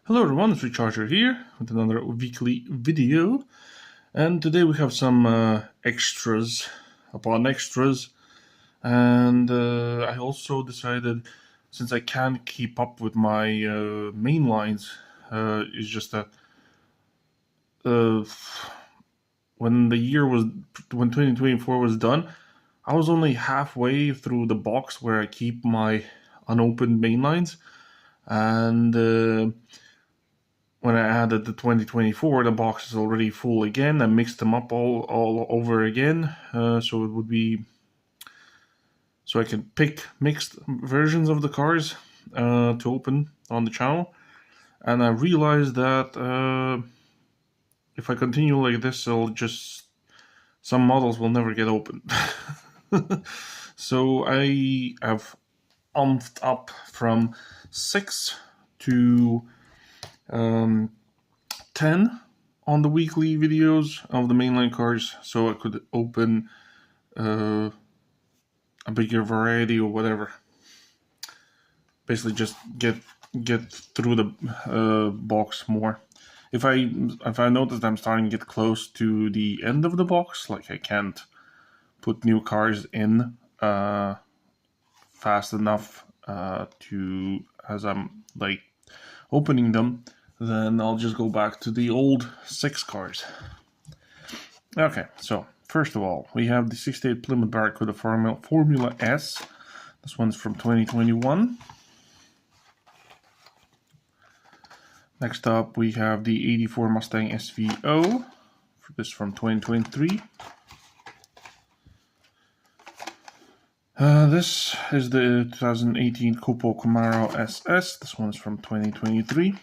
Hello everyone, it's Recharger here with another weekly video, and today we have some extras upon extras, and I also decided, since I can't keep up with my main lines, it's just that when 2024 was done, I was only halfway through the box where I keep my unopened main lines, and when I added the 2024, the box is already full again. I mixed them up all over again, so it would be so I can pick mixed versions of the cars to open on the channel. And I realized that if I continue like this, some models will never get opened. So I have umped up from 6 to 10 on the weekly videos of the mainline cars, so I could open a bigger variety or whatever. Basically, just get through the box more. If I notice that I'm starting to get close to the end of the box, like I can't put new cars in fast enough to as I'm like opening them, then I'll just go back to the old 6 cars. Okay, so first of all, we have the 68 Plymouth Barracuda Formula S. This one's from 2021. Next up, we have the 84 Mustang SVO. This from 2023. This is the 2018 Copo Camaro SS. This one's from 2023.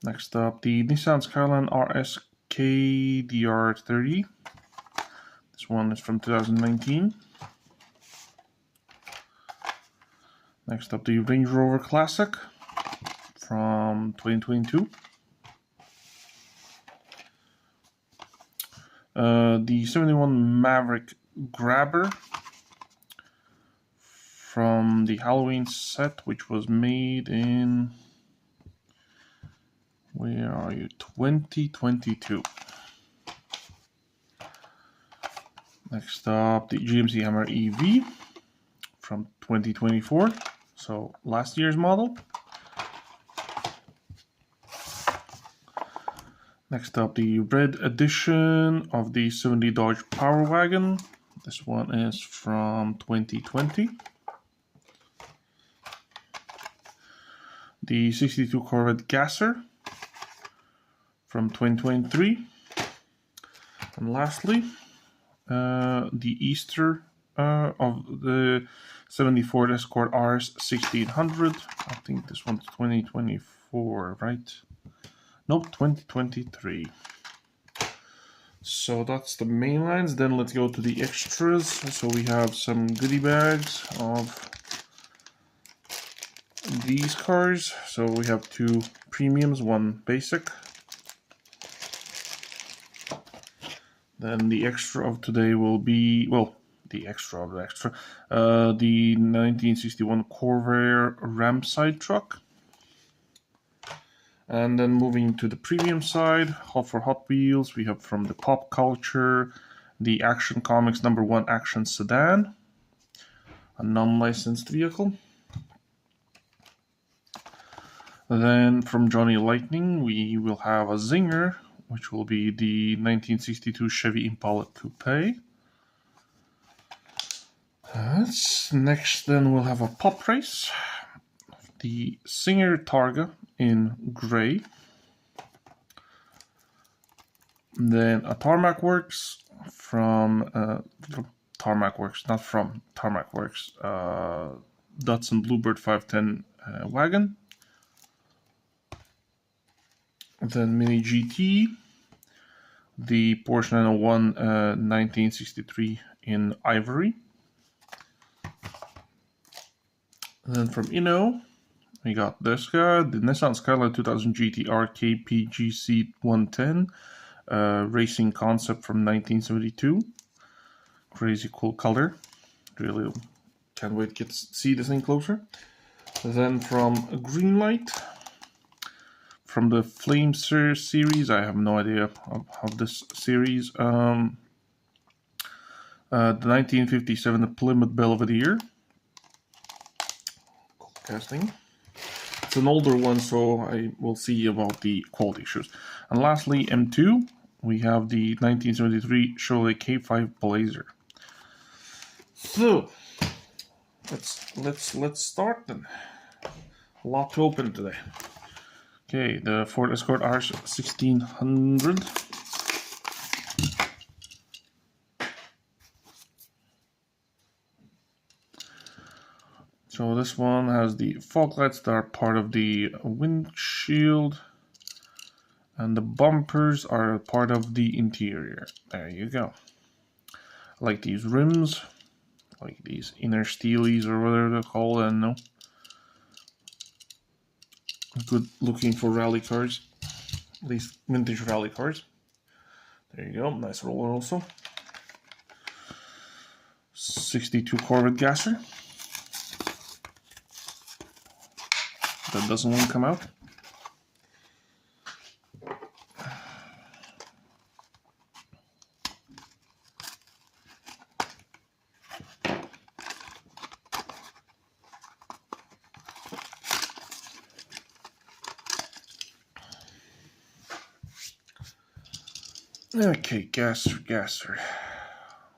Next up, the Nissan Skyline RSK DR30. This one is from 2019. Next up, the Range Rover Classic from 2022. The 71 Maverick Grabber from the Halloween set, which was made in, where are you, 2022. Next up, the GMC Hammer EV from 2024, so last year's model. Next up, the red edition of the 70 Dodge Power Wagon. This one is from 2020. The 62 Corvette Gasser from 2023. And lastly, the Easter of the 74 Escort RS 1600. I think this one's 2024, right? Nope, 2023. So that's the main lines. Then let's go to the extras. So we have some goodie bags of these cars. So we have 2 premiums, 1 basic. Then the extra of today will be, well, the extra of the extra, the 1961 Corvair ramp side truck. And then moving to the premium side, for Hot Wheels, we have from the Pop Culture, the Action Comics #1 Action Sedan, a non-licensed vehicle. Then from Johnny Lightning, we will have a Zinger, which will be the 1962 Chevy Impala Coupe. Next, then we'll have a Pop Race, the Singer Targa in gray. Then a Tarmac Works from Tarmac Works, not from Tarmac Works, Datsun Bluebird 510 wagon. Then Mini GT, the Porsche 901 1963 in ivory. And then from Inno, we got this guy, the Nissan Skyline 2000 GTR KPGC 110 racing concept from 1972. Crazy cool color. Really can't wait to see this thing closer. Then from Greenlight, from the Flame series, I have no idea of this series. The 1957 Plymouth Belvedere. Cool casting. It's an older one, so I will see about the quality issues. And lastly, M2, we have the 1973 Chevrolet K5 Blazer. So let's start then. A lot to open today. Okay, the Ford Escort RS 1600. So this one has the fog lights that are part of the windshield, and the bumpers are part of the interior. There you go. I like these rims, like these inner steelies or whatever they're called, I don't know. Good looking for rally cars, at least vintage rally cars. There you go, nice roller also. 62 Corvette gasser. That doesn't want to come out. Okay, gasser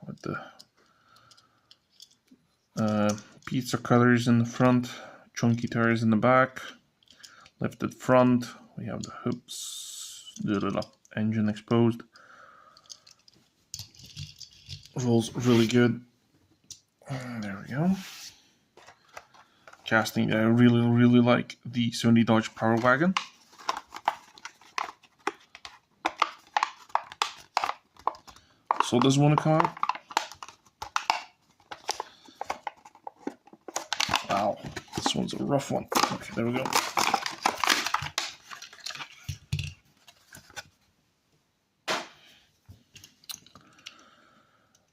with the pizza cutters in the front, chunky tires in the back, lifted front. We have the hoops, engine exposed. Rolls really good. There we go. Casting, I really like the 70 Dodge Power Wagon. So does want to come out. Wow, this one's a rough one. Okay, there we go.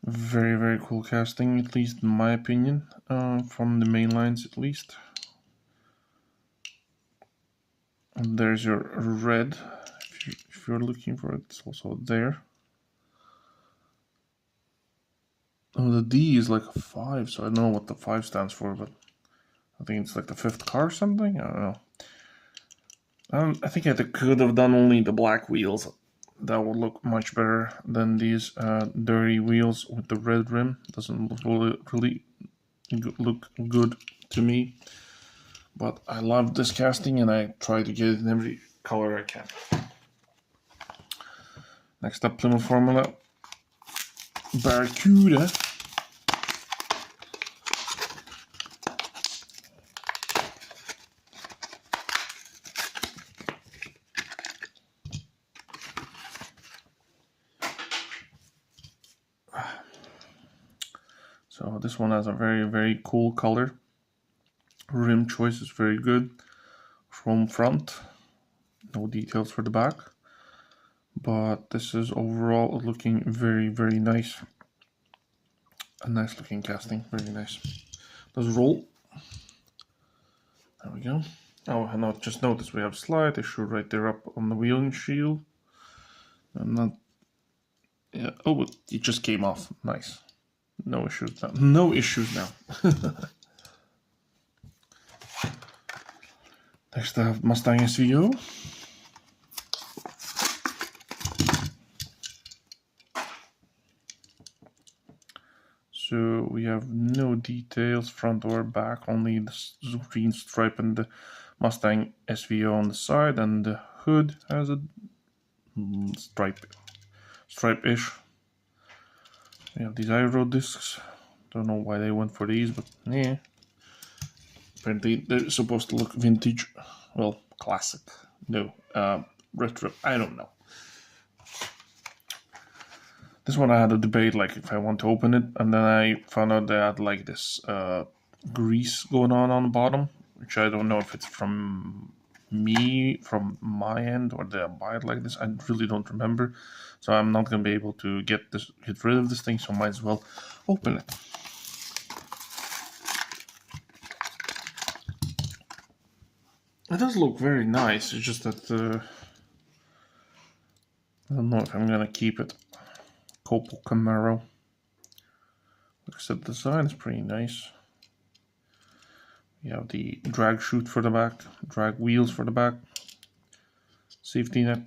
Very cool casting, at least in my opinion, from the main lines at least. And there's your red, if you're looking for it, it's also there. Oh, the D is like a 5, so I don't know what the 5 stands for, but I think it's like the 5th car or something, I don't know. I think I could have done only the black wheels. That would look much better than these dirty wheels with the red rim. Doesn't really look good to me. But I love this casting and I try to get it in every color I can. Next up, Plymouth Formula Barracuda. So this one has a very cool color. Rim choice is very good. Chrome front, no details for the back. But this is overall looking very nice. A nice looking casting, very nice. Does roll. There we go. Oh, and now just notice we have slide issue right there up on the windshield. I'm not. Yeah. Oh, it just came off. Nice. No issues now. No issues now. Next I have Mustang SVO. So we have no details, front or back, only the green stripe and the Mustang SVO on the side, and the hood has a stripe-ish. We have these Aero discs. Don't know why they went for these, but yeah. Apparently they're supposed to look vintage. Well, classic. No, retro. I don't know. This one I had a debate, like if I want to open it, and then I found out they had like this grease going on the bottom, which I don't know if it's from my end, or did I buy it like this. I really don't remember, so I'm not gonna be able to get rid of this thing. So might as well open it. It does look very nice. It's just that I don't know if I'm gonna keep it. Copal Camaro. Like I said, the design is pretty nice. You have the drag chute for the back, drag wheels for the back, safety net.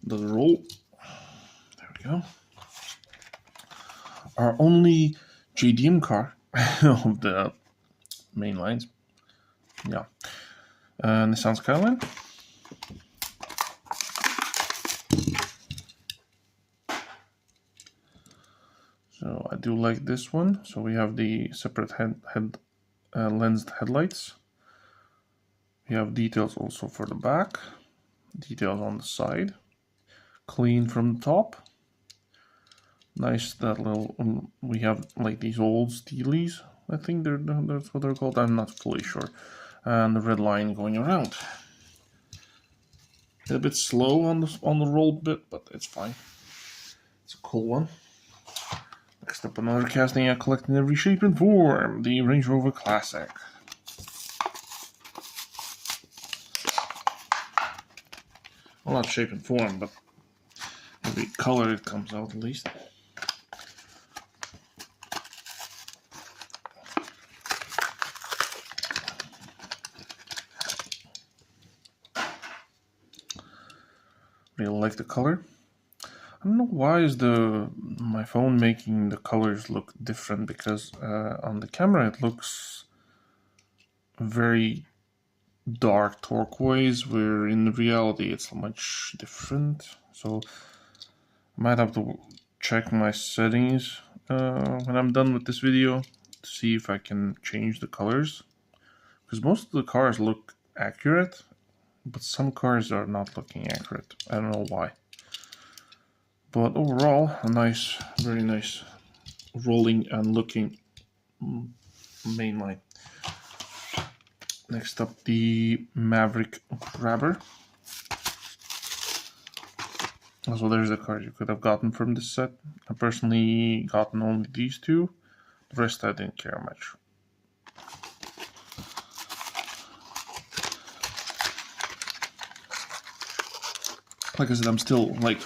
Does roll. There we go. Our only JDM car of the main lines. Yeah. Nissan Skyline. So I do like this one. So we have the separate lensed headlights. We have details also for the back, details on the side, clean from the top. Nice that little. We have like these old steelies. I think that's what they're called. I'm not fully sure. And the red line going around. A bit slow on the roll bit, but it's fine. It's a cool one. Next up, another casting I collect in every shape and form, the Range Rover Classic. Well, not shape and form, but every color it comes out at least. Really like the color. I don't know why is my phone making the colors look different, because on the camera it looks very dark turquoise, where in reality it's much different. So I might have to check my settings when I'm done with this video to see if I can change the colors, because most of the cars look accurate, but some cars are not looking accurate. I don't know why. But overall, a nice, very nice rolling and looking mainline. Next up, the Maverick Grabber. So there's the cars you could have gotten from this set. I personally gotten only these two. The rest I didn't care much. Like I said, I'm still like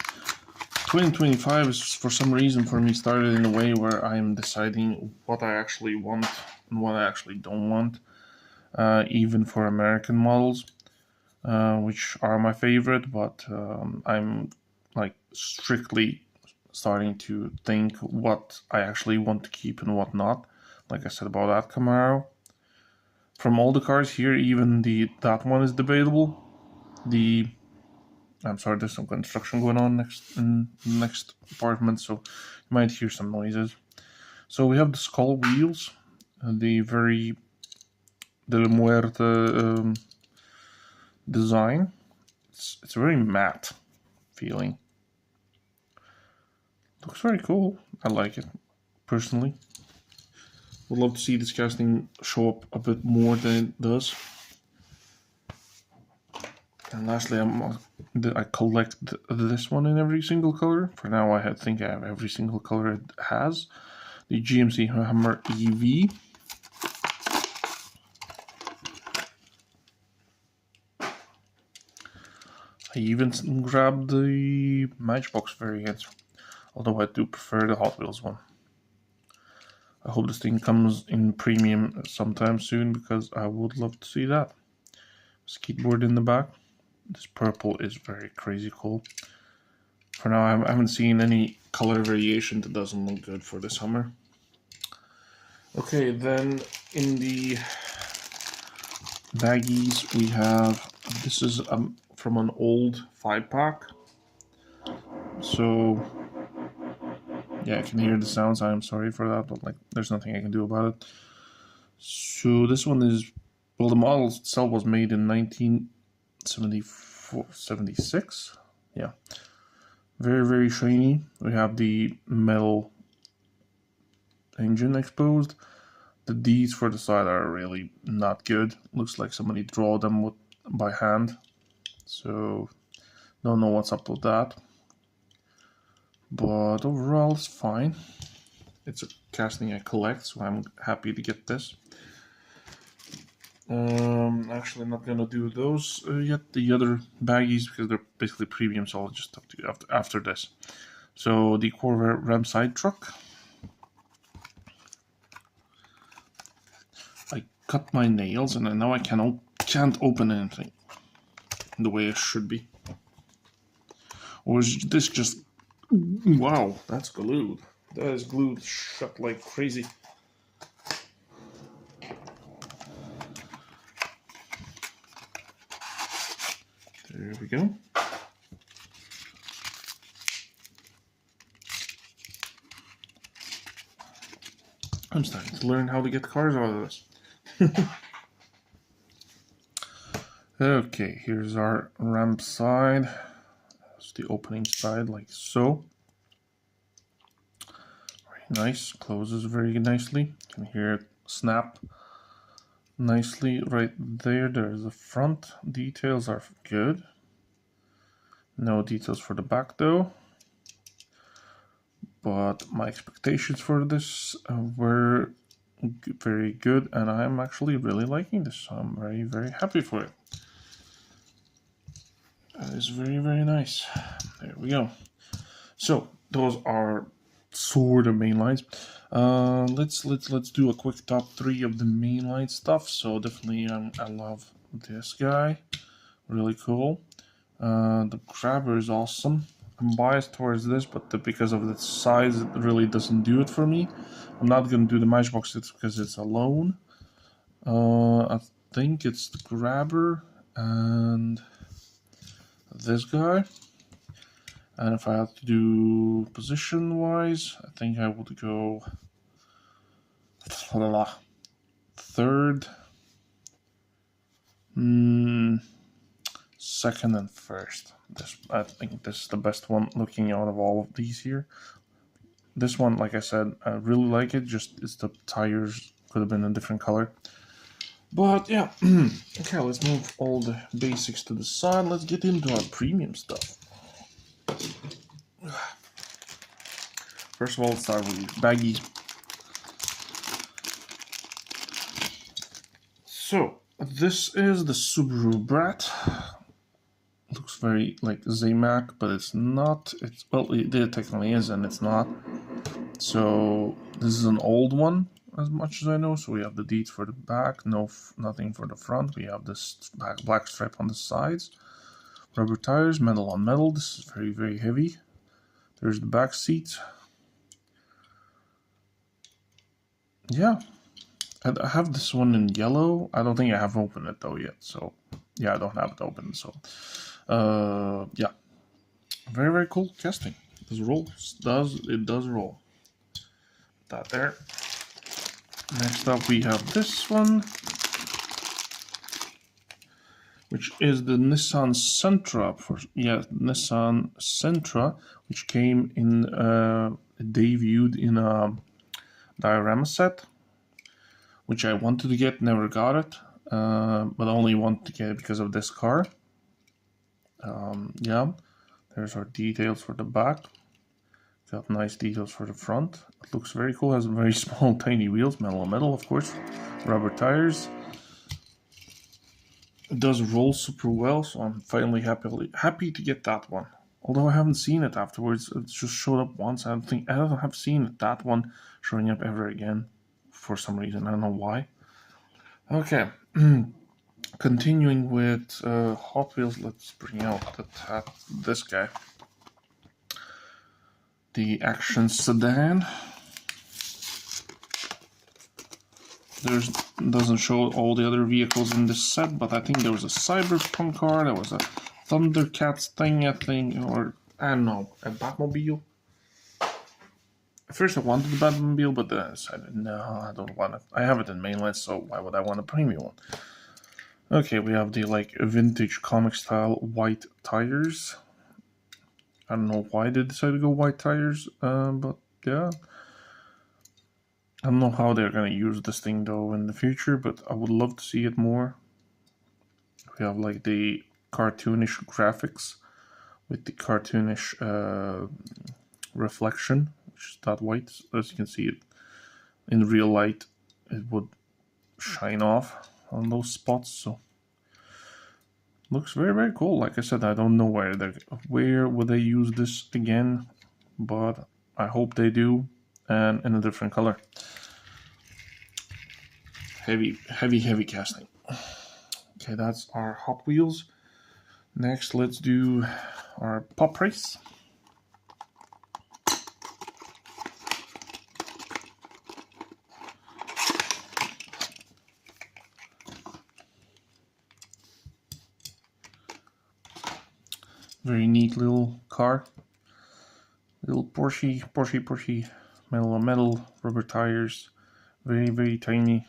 2025 is for some reason for me started in a way where I'm deciding what I actually want and what I actually don't want, even for American models, which are my favorite, but I'm like strictly starting to think what I actually want to keep and what not. Like I said about that Camaro. From all the cars here, even that one is debatable. I'm sorry, there's some construction going on in the next apartment, so you might hear some noises. So we have the skull wheels, the very De La Muerte design. It's very matte feeling. Looks very cool. I like it, personally. Would love to see this casting show up a bit more than it does. And lastly, I collect this one in every single color. For now, I think I have every single color it has. The GMC Hammer EV. I even grabbed the Matchbox variant, although I do prefer the Hot Wheels one. I hope this thing comes in premium sometime soon, because I would love to see that. Skateboard in the back. This purple is very crazy cool. For now, I haven't seen any color variation that doesn't look good for this Hummer. Okay, then in the baggies we have, this is from an old 5-pack. So yeah, I can hear the sounds. I'm sorry for that, but like, there's nothing I can do about it. So this one is, well, the model itself was made in 76. Yeah, very, very shiny. We have the metal engine exposed. The D's for the side are really not good. Looks like somebody drew them by hand. So don't know what's up with that. But overall, it's fine. It's a casting I collect, so I'm happy to get this. Actually, I'm not gonna do those yet. The other baggies because they're basically premium, so I'll just have to after this. So the Corvette Ram side truck. I cut my nails and now I can't open anything the way it should be. Or is this just... Wow, that's glued. That is glued shut like crazy. There we go. I'm starting to learn how to get cars out of this. Okay, here's our ramp side. That's the opening side, like so. Very nice, closes very nicely. You can hear it snap nicely right there. There's the front. Details are good. No details for the back though. But my expectations for this were very good, and I'm actually really liking this. So I'm very, very happy for it. That is very, very nice. There we go. So those are sort of main lines. Let's do a quick top 3 of the mainline stuff. So definitely, I love this guy. Really cool. The grabber is awesome. I'm biased towards this, but because of the size, it really doesn't do it for me. I'm not gonna do the Matchbox because it's alone. I think it's the grabber and this guy. And if I had to do position-wise, I think I would go third, second, and first. I think this is the best one looking out of all of these here. This one, like I said, I really like it. Just it's the tires could have been a different color. But yeah, okay, let's move all the basics to the side. Let's get into our premium stuff. First of all, let's start with these baggies. So, this is the Subaru Brat. Looks very like Zamac, but it's not. Well, it technically is, and it's not. So, this is an old one, as much as I know. So we have the deeds for the back, nothing for the front. We have this black stripe on the sides. Rubber tires, metal on metal. This is very, very heavy. There's the back seat. Yeah, I have this one in yellow. I don't think I have opened it though yet. So yeah, I don't have it open. So yeah, very, very cool casting. This rolls, it does roll. That there. Next up we have this one, which is the Nissan Sentra. Nissan Sentra, which came in debuted in a diorama set, which I wanted to get, never got it, but only wanted to get it because of this car. Yeah, there's our details for the back. Got nice details for the front. It looks very cool. Has very small, tiny wheels, metal on metal, of course. Rubber tires. It does roll super well, so I'm finally happy to get that one. Although I haven't seen it afterwards, it just showed up once. I don't have seen that one showing up ever again for some reason. I don't know why. Okay, continuing with Hot Wheels. Let's bring out this guy, the Action Sedan. Doesn't show all the other vehicles in this set, but I think there was a Cyberpunk car, there was a Thundercats thing, I think, or I don't know, a Batmobile. At first I wanted the Batmobile, but then I decided, no, I don't want it. I have it in mainline, so why would I want a premium one? Okay, we have the vintage comic style white tires. I don't know why they decided to go white tires, but yeah. I don't know how they're going to use this thing though in the future, but I would love to see it more. We have the cartoonish graphics with the cartoonish reflection, which is that white. As you can see it in real light, it would shine off on those spots. So looks very, very cool. Like I said, I don't know where would they use this again, but I hope they do, and in a different color. Heavy casting. Okay, that's our Hot Wheels. Next, let's do our Pop Race. Very neat little car. Little Porsche, metal on metal, rubber tires. Very, very tiny.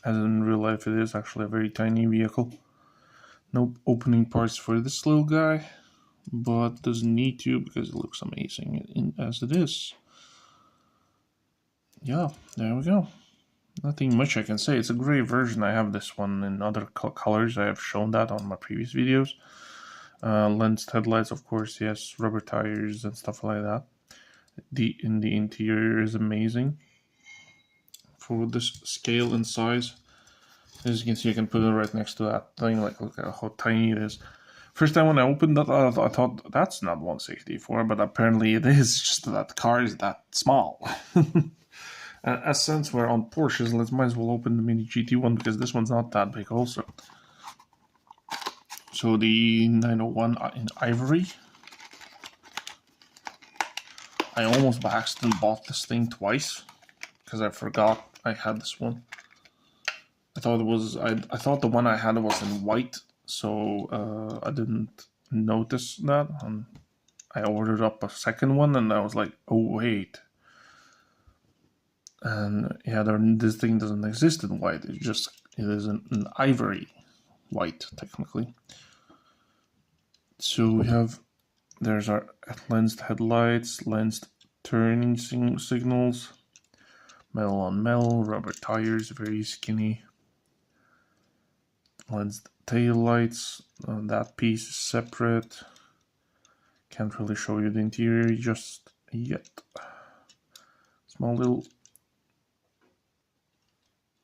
As in real life, it is actually a very tiny vehicle. No opening parts for this little guy, but doesn't need to because it looks amazing as it is. Yeah, there we go. Nothing much I can say. It's a gray version. I have this one in other colors. I have shown that on my previous videos. Lensed headlights, of course, yes. Rubber tires and stuff like that. The interior is amazing. For this scale and size, as you can see, I can put it right next to that thing. Like, look at how tiny it is. First time when I opened that, I thought that's not 164, but apparently it is. Just that the car is that small. As since we're on Porsches, let's might as well open the Mini GT one because this one's not that big also. So the 901 in ivory. I almost by accident bought this thing twice because I forgot I had this one. I thought it was I thought the one I had was in white, so I didn't notice that. And I ordered up a second one, and I was like, oh wait. And yeah, this thing doesn't exist in white. It is an ivory white technically. So there's our lensed headlights, lensed turning signals, metal on metal, rubber tires, very skinny. Lensed tail lights, that piece is separate. Can't really show you the interior just yet. Small little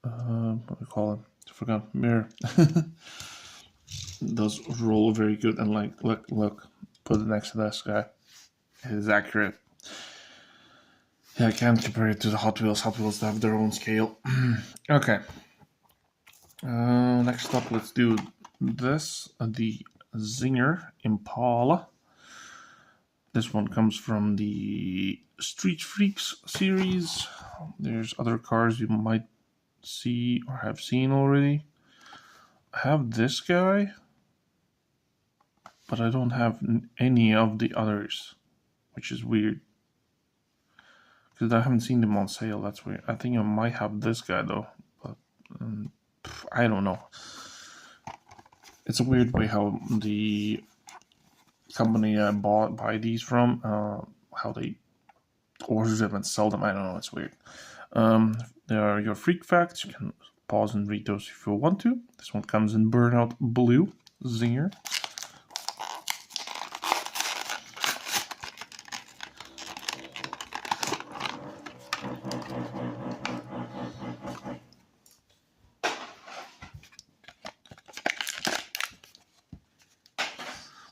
what do we call it? I forgot. Mirror. Does roll very good, and like look, put it next to this guy. It is accurate. Yeah, I can't compare it to the Hot Wheels. Hot Wheels have their own scale. Okay. Next up, let's do this. The Zinger Impala. This one comes from the Street Freaks series. There's other cars you might see or have seen already. I have this guy, but I don't have any of the others, which is weird. Because I haven't seen them on sale, that's weird. I think I might have this guy though, but I don't know. It's a weird way how the company I buy these from, how they order them and sell them. I don't know, it's weird. There are your freak facts. You can pause and read those if you want to. This one comes in Burnout Blue, Zinger.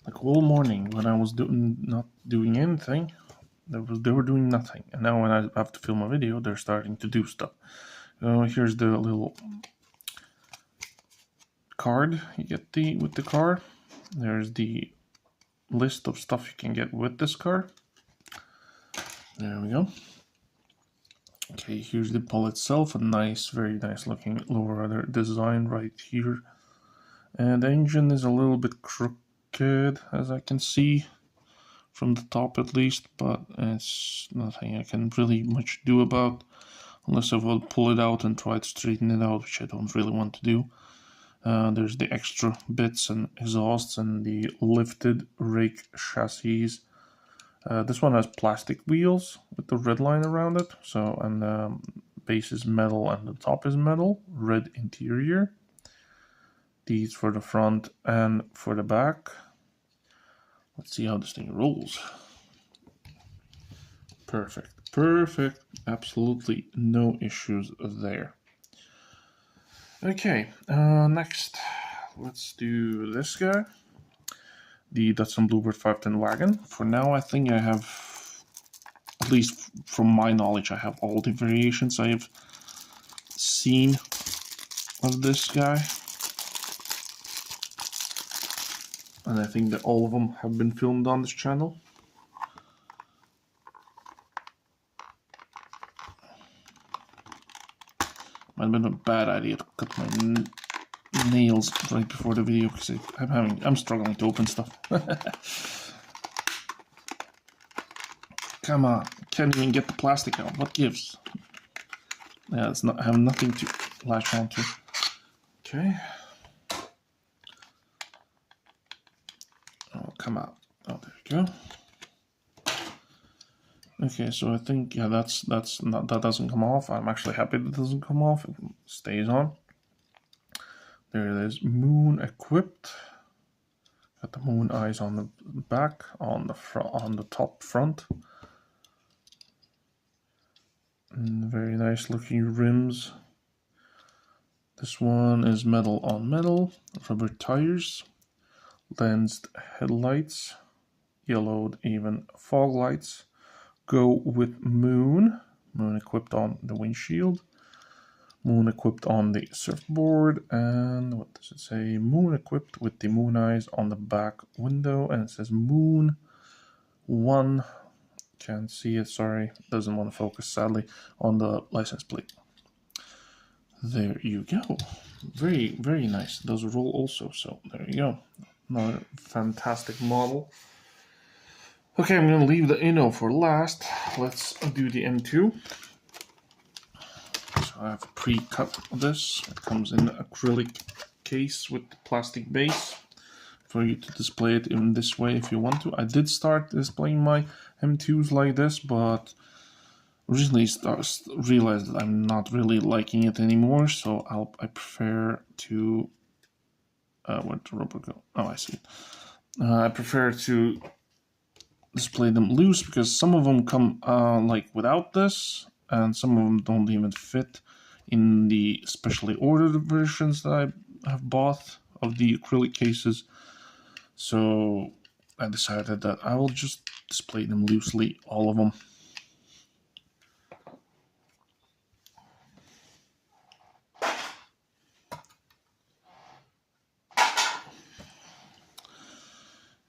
Like all morning when I was not doing anything, they were doing nothing, and now when I have to film a video, they're starting to do stuff. Here's the little card you get with the car. There's the list of stuff you can get with this car. There we go. Okay, here's the pull itself. A nice, very nice looking lowrider design right here. And the engine is a little bit crooked, as I can see from the top at least, but it's nothing I can really much do about, unless I will pull it out and try to straighten it out, which I don't really want to do. There's the extra bits and exhausts and the lifted rake chassis. This one has plastic wheels with the red line around it. So, and the base is metal and the top is metal, red interior. These for the front and for the back. Let's see how this thing rolls. Perfect. Absolutely no issues there. Okay, next, let's do this guy. The Datsun Bluebird 510 wagon. For now, I think I have, at least from my knowledge, I have all the variations I have seen of this guy. And I think that all of them have been filmed on this channel. Might have been a bad idea to cut my nails right before the video because I'm struggling to open stuff. Come on, can't even get the plastic out. What gives? Yeah, it's not. I have nothing to latch onto. Okay. Oh, come out. Oh, there you go. Okay, so I think that doesn't come off. I'm actually happy that it doesn't come off. It stays on. There it is. Moon equipped. Got the moon eyes on the back, on the front, on the top front. And very nice looking rims. This one is metal on metal, rubber tires, lensed headlights, yellowed even fog lights. Go with moon equipped on the windshield, moon equipped on the surfboard, and what does it say? Moon equipped with the moon eyes on the back window, and it says moon 1. Can't see it, sorry, doesn't want to focus sadly on the license plate. There you go. Very, very nice. It does roll also, so there you go. Another fantastic model. Okay, I'm gonna leave the Inno for last. Let's do the M2. So I have pre-cut this. It comes in an acrylic case with the plastic base for you to display it in this way if you want to. I did start displaying my M2s like this, but originally realized that I'm not really liking it anymore, so I prefer to where'd the rubber go? Oh, I see. I prefer to display them loose because some of them come like without this, and some of them don't even fit in the specially ordered versions that I have bought of the acrylic cases. So I decided that I will just display them loosely, all of them.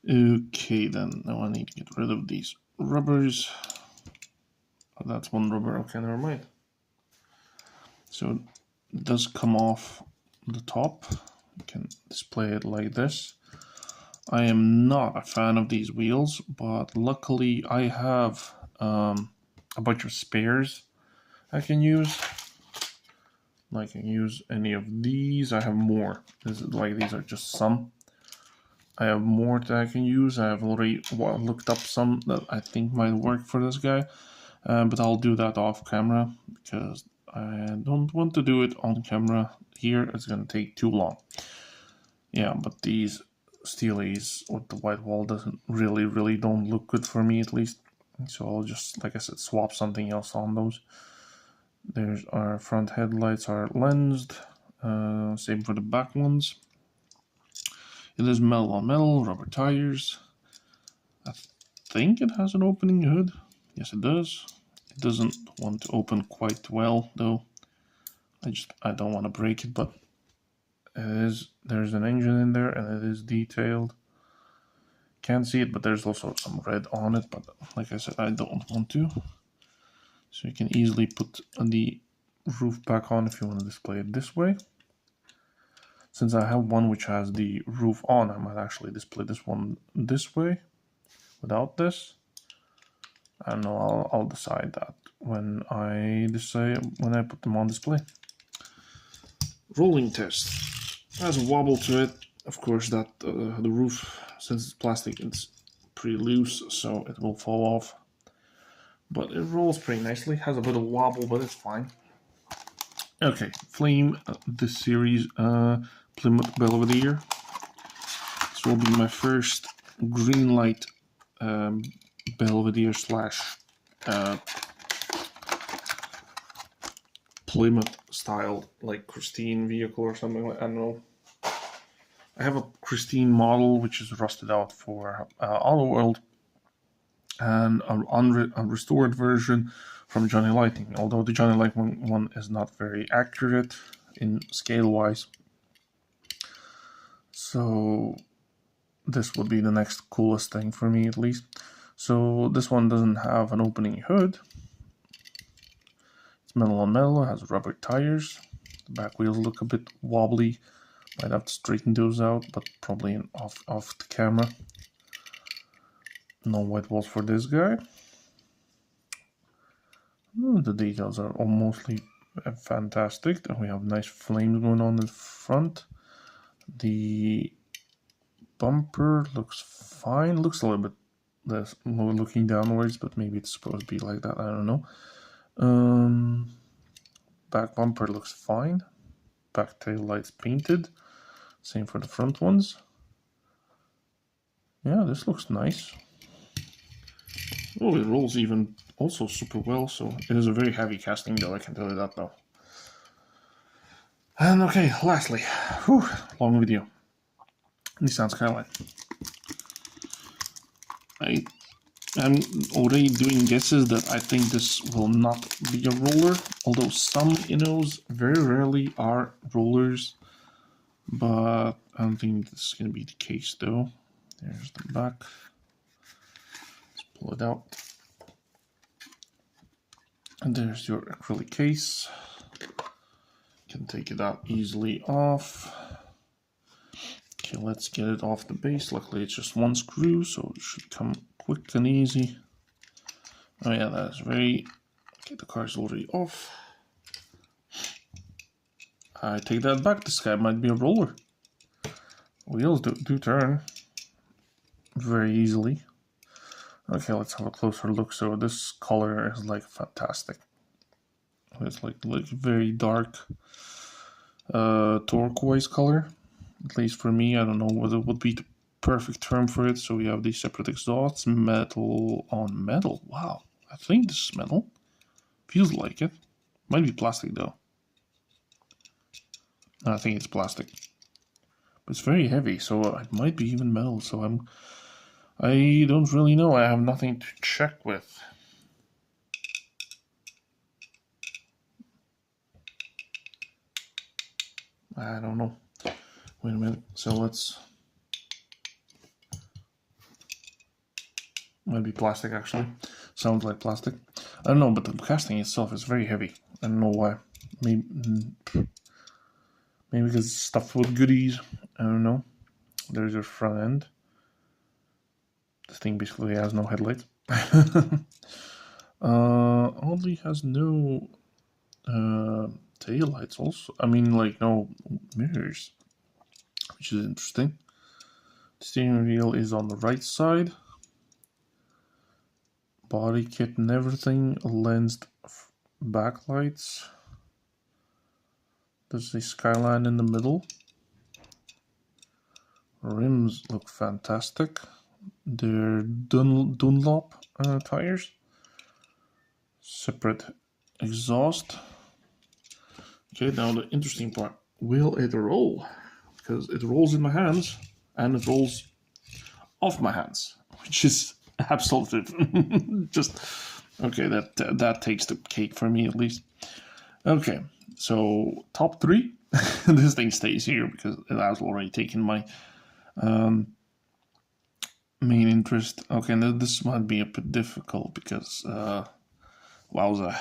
Okay, then now I need to get rid of these rubbers. Oh, that's one rubber. Okay, never mind. So it does come off the top. You can display it like this. I am not a fan of these wheels, but luckily I have a bunch of spares I can use. I can use any of these. I have more. These are just some. I have more that I can use. I have already looked up some that I think might work for this guy, but I'll do that off camera because I don't want to do it on camera here. It's going to take too long. Yeah, but these steelies with the white wall doesn't really don't look good for me, at least. So I'll just, like I said, swap something else on those. There's our front headlights are lensed. Same for the back ones. It is metal on metal, rubber tires. I think it has an opening hood. Yes, it does. It doesn't want to open quite well, though. I don't want to break it, but it is. There's an engine in there, and it is detailed. Can't see it, but there's also some red on it. But like I said, I don't want to. So you can easily put the roof back on if you want to display it this way. Since I have one which has the roof on, I might actually display this one this way without this. I don't know, I'll decide that when I put them on display. Rolling test. It has a wobble to it. Of course, that the roof, since it's plastic, it's pretty loose, so it will fall off. But it rolls pretty nicely. Has a bit of wobble, but it's fine. Okay, Flame this series Plymouth Belvedere. This will be my first green light Belvedere slash Plymouth style, like Christine vehicle or something like, I don't know. I have a Christine model which is rusted out for Auto World, and a restored version from Johnny Lightning, although the Johnny Lightning one is not very accurate in scale wise. So this would be the next coolest thing for me, at least. So this one doesn't have an opening hood. It's metal on metal, it has rubber tires. The back wheels look a bit wobbly. Might have to straighten those out, but probably off the camera. No white walls for this guy. The details are mostly fantastic. We have nice flames going on in front. The bumper looks fine. Looks a little bit less looking downwards, but maybe it's supposed to be like that. I don't know. Back bumper looks fine. Back tail lights painted. Same for the front ones. Yeah, this looks nice. Oh, it rolls even also super well, so it is a very heavy casting though, I can tell you that though. And okay, lastly, long video. Nissan Skyline. I am already doing guesses that I think this will not be a roller, although some Innos very rarely are rollers, but I don't think this is going to be the case though. There's the back. Let's pull it out. And there's your acrylic case. You can take it out easily off. Okay, let's get it off the base. Luckily it's just one screw, so it should come quick and easy. Oh yeah, that is very... Okay, the car is already off. I take that back, this guy might be a roller. Wheels do turn very easily. Okay, let's have a closer look. So this color is like fantastic. It's like very dark turquoise color. At least for me, I don't know what would be the perfect term for it. So we have these separate exhausts, metal on metal. Wow, I think this is metal. Feels like it. Might be plastic though. No, I think it's plastic. But it's very heavy, so it might be even metal. So I don't really know. I have nothing to check with. I don't know. Wait a minute. So let's... Might be plastic actually. Sounds like plastic. I don't know, but the casting itself is very heavy. I don't know why. Maybe because it's stuffed with goodies. I don't know. There's your front end. This thing basically has no headlights. Oddly has no tail lights also. I mean, like no mirrors, which is interesting. The steering wheel is on the right side. Body kit and everything. Lensed backlights. There's a Skyline in the middle. Rims look fantastic. They're Dunlop tires. Separate exhaust. Okay, now the interesting part. Will it roll? Because it rolls in my hands and it rolls off my hands, which is absolute. Just okay. That takes the cake for me at least. Okay, so top three. This thing stays here because it has already taken my main interest. Okay, now this might be a bit difficult because wowza,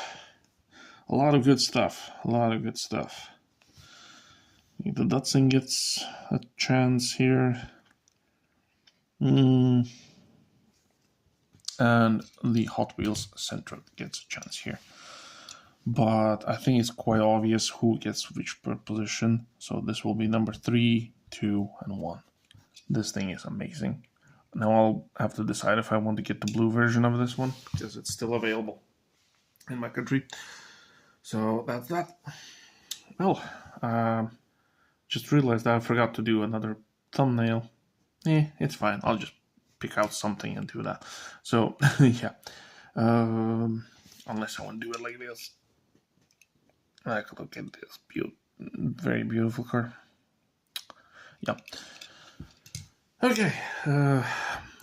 a lot of good stuff. A lot of good stuff. The Datsun gets a chance here. And the Hot Wheels Sentra gets a chance here. But I think it's quite obvious who gets which position. So this will be number 3, 2, and 1. This thing is amazing. Now I'll have to decide if I want to get the blue version of this one, because it's still available in my country. So that's that. Well, just realized I forgot to do another thumbnail. It's fine. I'll just pick out something and do that. So, yeah. Unless I want to do it like this. Like, look at this very beautiful card. Yeah. Okay.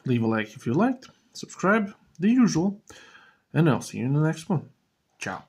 Leave a like if you liked. Subscribe, the usual. And I'll see you in the next one. Ciao.